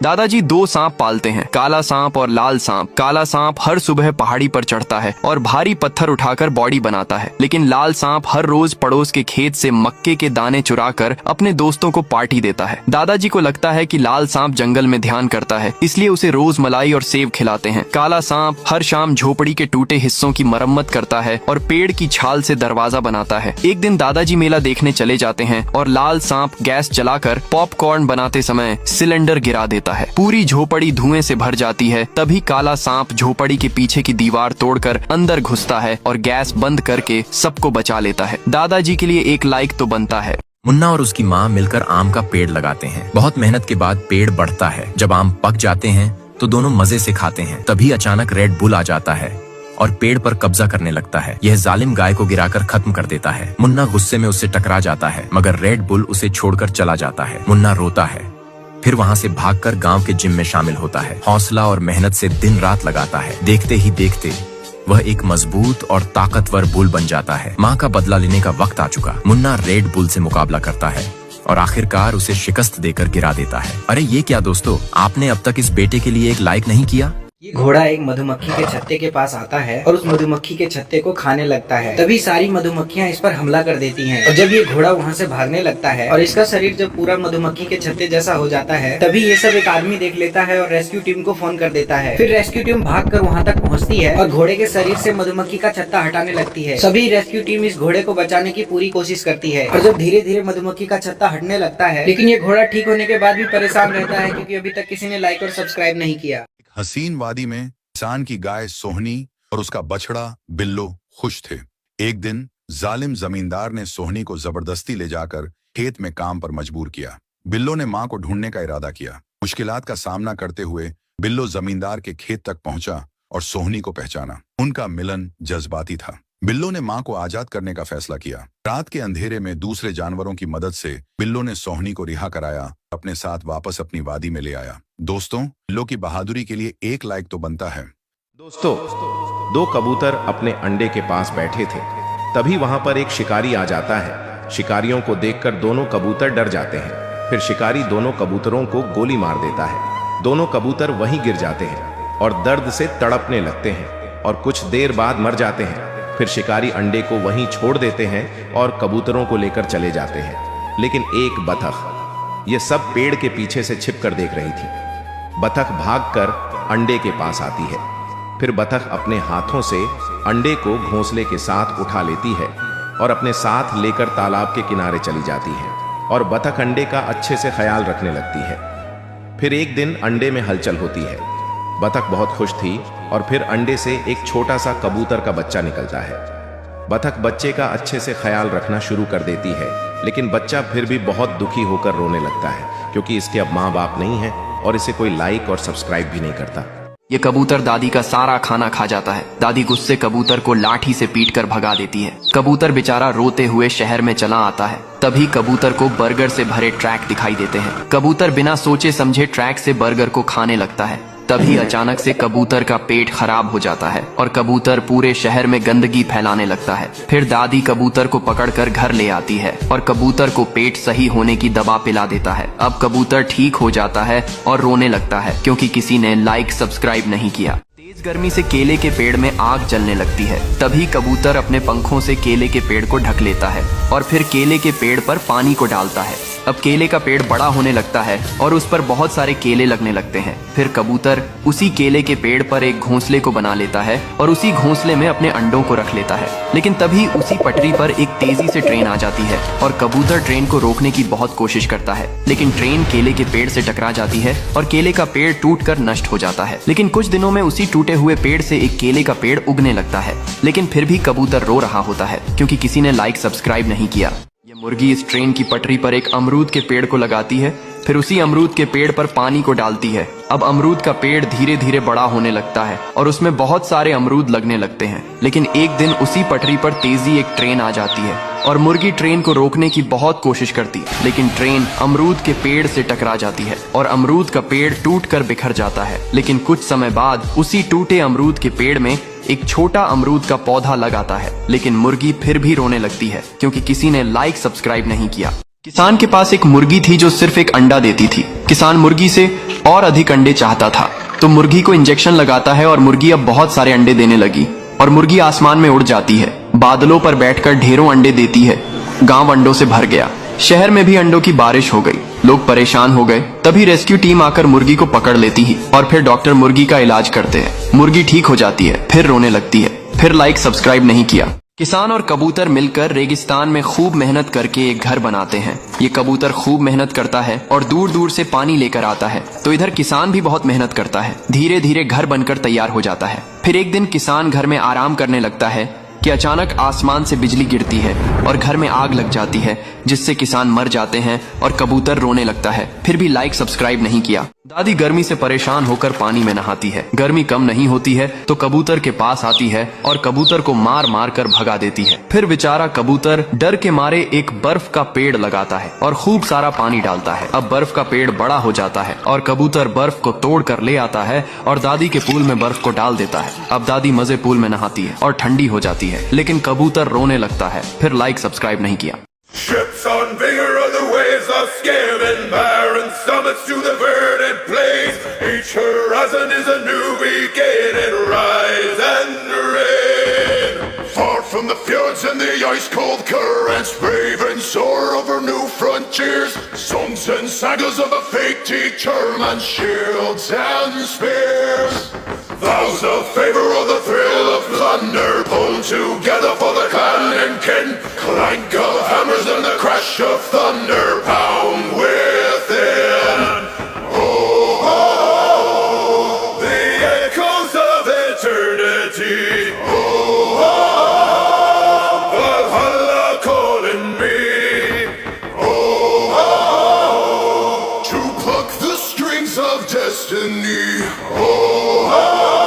दादाजी दो सांप पालते हैं, काला सांप और लाल सांप। काला सांप हर सुबह पहाड़ी पर चढ़ता है और भारी पत्थर उठाकर बॉडी बनाता है, लेकिन लाल सांप हर रोज पड़ोस के खेत से मक्के के दाने चुराकर अपने दोस्तों को पार्टी देता है। दादाजी को लगता है कि लाल सांप जंगल में ध्यान करता है, इसलिए उसे रोज मलाई और सेब खिलाते हैं। काला सांप हर शाम झोपड़ी के टूटे हिस्सों की मरम्मत करता है और पेड़ की छाल से दरवाजा बनाता है। एक दिन दादाजी मेला देखने चले जाते हैं और लाल सांप गैस जलाकर पॉपकॉर्न बनाते समय सिलेंडर गिरा देता है। पूरी झोपड़ी धुएं से भर जाती है। तभी काला सांप झोपड़ी के पीछे की दीवार तोड़कर अंदर घुसता है और गैस बंद करके सबको बचा लेता है। दादाजी के लिए एक लाइक तो बनता है। मुन्ना और उसकी माँ मिलकर आम का पेड़ लगाते हैं। बहुत मेहनत के बाद पेड़ बढ़ता है। जब आम पक जाते हैं तो दोनों मजे से खाते हैं। तभी अचानक रेड बुल आ जाता है और पेड़ पर कब्जा करने लगता है। यह जालिम गाय को गिराकर खत्म कर देता है। मुन्ना गुस्से में उससे टकरा जाता है, मगर रेड बुल उसे छोड़कर चला जाता है। मुन्ना रोता है, फिर वहाँ से भागकर गांव के जिम में शामिल होता है। हौसला और मेहनत से दिन रात लगाता है। देखते ही देखते वह एक मजबूत और ताकतवर बुल बन जाता है। माँ का बदला लेने का वक्त आ चुका। मुन्ना रेड बुल से मुकाबला करता है और आखिरकार उसे शिकस्त देकर गिरा देता है। अरे ये क्या दोस्तों, आपने अब तक इस बेटे के लिए एक लाइक नहीं किया? ये घोड़ा एक मधुमक्खी के छत्ते के पास आता है और उस मधुमक्खी के छत्ते को खाने लगता है। तभी सारी मधुमक्खियां इस पर हमला कर देती हैं और जब ये घोड़ा वहाँ से भागने लगता है और इसका शरीर जब पूरा मधुमक्खी के छत्ते जैसा हो जाता है, तभी ये सब एक आदमी देख लेता है और रेस्क्यू टीम को फोन कर देता है। फिर रेस्क्यू टीम भागकर वहाँ तक पहुँचती है और घोड़े के शरीर से मधुमक्खी का छत्ता हटाने लगती है। सभी रेस्क्यू टीम इस घोड़े को बचाने की पूरी कोशिश करती है और जब धीरे धीरे मधुमक्खी का छत्ता हटने लगता है, लेकिन ये घोड़ा ठीक होने के बाद भी परेशान रहता है क्योंकि अभी तक किसी ने लाइक और सब्सक्राइब नहीं किया। हसीन वादी में किसान की गाय सोहनी और उसका बछड़ा बिल्लो खुश थे। एक दिन जालिम जमींदार ने सोहनी को जबरदस्ती ले जाकर खेत में काम पर मजबूर किया। बिल्लो ने मां को ढूंढने का इरादा किया। मुश्किलात का सामना करते हुए बिल्लो जमींदार के खेत तक पहुंचा और सोहनी को पहचाना। उनका मिलन जज्बाती था। बिल्लो ने मां को आजाद करने का फैसला किया। रात के अंधेरे में दूसरे जानवरों की मदद से बिल्लो ने सोहनी को रिहा कराया, अपने साथ वापस अपनी वादी में ले आया। दोस्तों, बिल्लो की बहादुरी के लिए एक लाइक तो बनता है। दोस्तों, दो कबूतर अपने अंडे के पास बैठे थे। तभी वहां पर एक शिकारी आ जाता है। शिकारियों को देखकर दोनों कबूतर डर जाते हैं। फिर शिकारी दोनों कबूतरों को गोली मार देता है। दोनों कबूतर वहीं गिर जाते हैं और दर्द से तड़पने लगते हैं और कुछ देर बाद मर जाते हैं। फिर शिकारी अंडे को वहीं छोड़ देते हैं और कबूतरों को लेकर चले जाते हैं। लेकिन एक बतख ये सब पेड़ के पीछे से छिपकर देख रही थी। बतख भागकर अंडे के पास आती है। फिर बतख अपने हाथों से अंडे को घोंसले के साथ उठा लेती है और अपने साथ लेकर तालाब के किनारे चली जाती है और बतख अंडे का अच्छे से ख्याल रखने लगती है। फिर एक दिन अंडे में हलचल होती है। बतख बहुत खुश थी और फिर अंडे से एक छोटा सा कबूतर का बच्चा निकलता है। बतख बच्चे का अच्छे से ख्याल रखना शुरू कर देती है, लेकिन बच्चा फिर भी बहुत दुखी होकर रोने लगता है क्योंकि इसके अब माँ बाप नहीं है और इसे कोई लाइक और सब्सक्राइब भी नहीं करता। ये कबूतर दादी का सारा खाना खा जाता है। दादी गुस्से कबूतर को लाठी से पीटकर भगा देती है। कबूतर बेचारा रोते हुए शहर में चला आता है। तभी कबूतर को बर्गर से भरे ट्रैक दिखाई देते हैं। कबूतर बिना सोचे समझे ट्रैक से बर्गर को खाने लगता है। तभी अचानक से कबूतर का पेट खराब हो जाता है और कबूतर पूरे शहर में गंदगी फैलाने लगता है। फिर दादी कबूतर को पकड़कर घर ले आती है और कबूतर को पेट सही होने की दवा पिला देता है। अब कबूतर ठीक हो जाता है और रोने लगता है क्योंकि किसी ने लाइक सब्सक्राइब नहीं किया। तेज गर्मी से केले के पेड़ में आग जलने लगती है। तभी कबूतर अपने पंखों से केले के पेड़ को ढक लेता है और फिर केले के पेड़ पर पानी को डालता है। अब केले का पेड़ बड़ा होने लगता है और उस पर बहुत सारे केले लगने लगते हैं। फिर कबूतर उसी केले के पेड़ पर एक घोंसले को बना लेता है और उसी घोंसले में अपने अंडों को रख लेता है। लेकिन तभी उसी पटरी पर एक तेजी से ट्रेन आ जाती है और कबूतर ट्रेन को रोकने की बहुत कोशिश करता है, लेकिन ट्रेन केले के पेड़ से टकरा जाती है और केले का पेड़ टूटकर नष्ट हो जाता है। लेकिन कुछ दिनों में उसी टूटे हुए पेड़ से एक केले का पेड़ उगने लगता है, लेकिन फिर भी कबूतर रो रहा होता है क्योंकि किसी ने लाइक सब्सक्राइब नहीं किया। ये मुर्गी इस ट्रेन की पटरी पर एक अमरूद के पेड़ को लगाती है। फिर उसी अमरूद के पेड़ पर पानी को डालती है। अब अमरूद का पेड़ धीरे धीरे बड़ा होने लगता है और उसमें बहुत सारे अमरूद लगने लगते हैं। लेकिन एक दिन उसी पटरी पर तेजी एक ट्रेन आ जाती है और मुर्गी ट्रेन को रोकने की बहुत कोशिश करती, लेकिन ट्रेन अमरूद के पेड़ से टकरा जाती है और अमरूद का पेड़ टूटकर बिखर जाता है। लेकिन कुछ समय बाद उसी टूटे अमरूद के पेड़ में एक छोटा अमरूद का पौधा लगाता है, लेकिन मुर्गी फिर भी रोने लगती है क्योंकि किसी ने लाइक सब्सक्राइब नहीं किया। किसान के पास एक मुर्गी थी जो सिर्फ एक अंडा देती थी। किसान मुर्गी से और अधिक अंडे चाहता था, तो मुर्गी को इंजेक्शन लगाता है और मुर्गी अब बहुत सारे अंडे देने लगी और मुर्गी आसमान में उड़ जाती है, बादलों पर बैठकर ढेरों अंडे देती है। गांव अंडों से भर गया, शहर में भी अंडों की बारिश हो गई, लोग परेशान हो गए। तभी रेस्क्यू टीम आकर मुर्गी को पकड़ लेती है और फिर डॉक्टर मुर्गी का इलाज करते हैं। मुर्गी ठीक हो जाती है, फिर रोने लगती है। फिर लाइक सब्सक्राइब नहीं किया। किसान और कबूतर मिलकर रेगिस्तान में खूब मेहनत करके एक घर बनाते हैं। ये कबूतर खूब मेहनत करता है और दूर दूर से पानी लेकर आता है, तो इधर किसान भी बहुत मेहनत करता है। धीरे धीरे घर बनकर तैयार हो जाता है। फिर एक दिन किसान घर में आराम करने लगता है कि अचानक आसमान से बिजली गिरती है और घर में आग लग जाती है, जिससे किसान मर जाते हैं और कबूतर रोने लगता है। फिर भी लाइक सब्सक्राइब नहीं किया। दादी गर्मी से परेशान होकर पानी में नहाती है। गर्मी कम नहीं होती है तो कबूतर के पास आती है और कबूतर को मार मार कर भगा देती है। फिर बेचारा कबूतर डर के मारे एक बर्फ का पेड़ लगाता है और खूब सारा पानी डालता है। अब बर्फ का पेड़ बड़ा हो जाता है और कबूतर बर्फ को तोड़ कर ले आता है और दादी के पूल में बर्फ को डाल देता है। अब दादी मजे पूल में नहाती है और ठंडी हो जाती है, लेकिन कबूतर रोने लगता है। फिर लाइक सब्सक्राइब नहीं किया। Ships on vigor of the waves are scaling barren summits to the verdant plains. Each horizon is a new beginning, rise and rain. Far from the fjords and the ice-cold currents, brave and soar over new frontiers. Songs and sagas of a fate teacher, man, shields and spears. Vows of favor or the thrill of plunder, pulled together for the clan and kin. Clank of hammers and the crash of thunder, pound within. Oh, oh, oh, the echoes of eternity. Oh, oh, oh, Valhalla calling me. Oh, oh, oh, to pluck the strings of destiny. Oh, oh, oh.